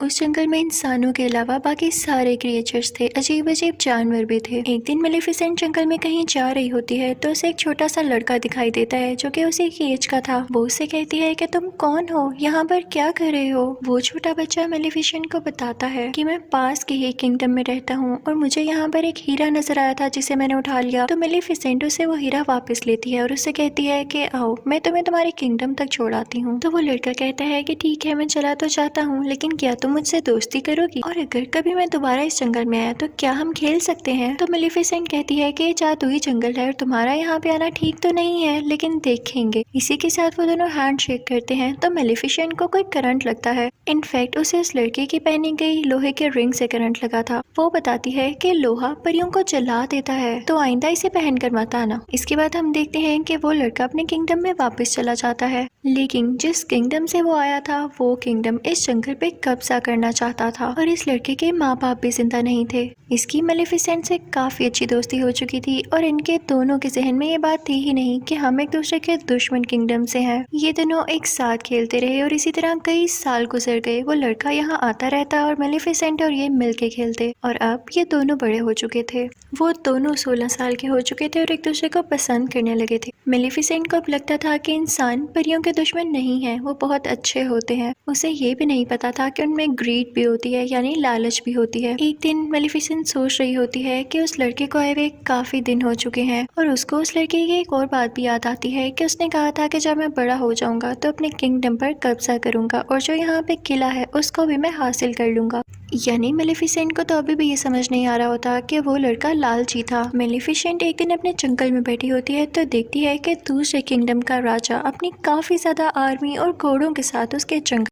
उस जंगल में इंसानों के अलावा बाकी सारे क्रिएचर्स थे, अजीब अजीब जानवर भी थे। एक दिन मेलिफिसेंट जंगल में कहीं जा रही होती है तो उसे एक छोटा सा लड़का दिखाई देता है जो कि उसी की एज का था। वो उसे कहती है कि तुम कौन हो, यहाँ पर क्या कर रहे हो। वो छोटा बच्चा मेलिफिसेंट को बताता है कि मैं पास के ही किंगडम में रहता हूँ और मुझे यहाँ पर एक हीरा नजर आया था जिसे मैंने उठा लिया। तो मेलिफिसेंट उसे वो हीरा वापस लेती है और उससे कहती है कि आओ मैं तुम्हें तुम्हारे किंगडम तक छोड़ आती हूँ। तो वो लड़का कहता है कि ठीक है, मैं चला तो चाहता हूँ, लेकिन क्या तुम मुझसे दोस्ती करोगी, और अगर कभी मैं दोबारा इस जंगल में आया तो क्या हम खेल सकते हैं। तो मेलिफिसेंट कहती है कि जादुई जंगल है और तुम्हारा यहाँ पे आना ठीक तो नहीं है, लेकिन देखेंगे। इसी के साथ वो दोनों हैंड शेक करते हैं तो मेलिफिसेंट को कोई करंट लगता है। इनफैक्ट उसे उस लड़के की पहनी गई लोहे के रिंग से करंट लगा था। वो बताती है कि लोहा परियों को जला देता है, तो आइंदा इसे पहनकर मत आना। इसके बाद हम देखते हैं कि वो लड़का अपने किंगडम में वापस चला जाता है, लेकिन जिस किंगडम से वो आया था वो किंगडम इस जंगल पे कब्जा करना चाहता था और इस लड़के के माँ बाप भी जिंदा नहीं थे। इसकी मेलिफिसेंट से काफी अच्छी दोस्ती हो चुकी थी और इनके दोनों के जहन में ये बात थी ही नहीं कि हम एक दूसरे के दुश्मन किंगडम से हैं। ये दोनों एक साथ खेलते रहे और इसी तरह कई साल गुजर गए। वो लड़का यहाँ आता रहता और मेलिफिसेंट और ये मिलके खेलते, और अब ये दोनों बड़े हो चुके थे। वो दोनों 16 साल के हो चुके थे और एक दूसरे को पसंद करने लगे थे। मेलिफिसेंट को अब लगता था कि इंसान परियों के दुश्मन नहीं है, वो बहुत अच्छे होते हैं। उसे ये भी नहीं पता था कि उनमें ग्रीड भी होती है, यानी लालच भी होती है। एक दिन मेलिफिसेंट सोच रही होती है कि उस लड़के को आए हुए काफी दिन हो चुके हैं और उसको उस लड़के की एक और बात भी याद आती है कि उसने कहा था कि जब मैं बड़ा हो जाऊंगा तो अपने किंगडम पर कब्जा करूंगा और जो यहाँ पे किला है उसको भी मैं हासिल कर लूंगा। यानी मेलिफिसेंट को तो अभी भी ये समझ नहीं आ रहा होता कि वो लड़का लालची था। मेलिफिसेंट एक दिन अपने जंगल में बैठी होती है तो देखती है कि दूसरे किंगडम का राजा अपनी काफी ज्यादा आर्मी और घोड़ों के साथ उसके जंगल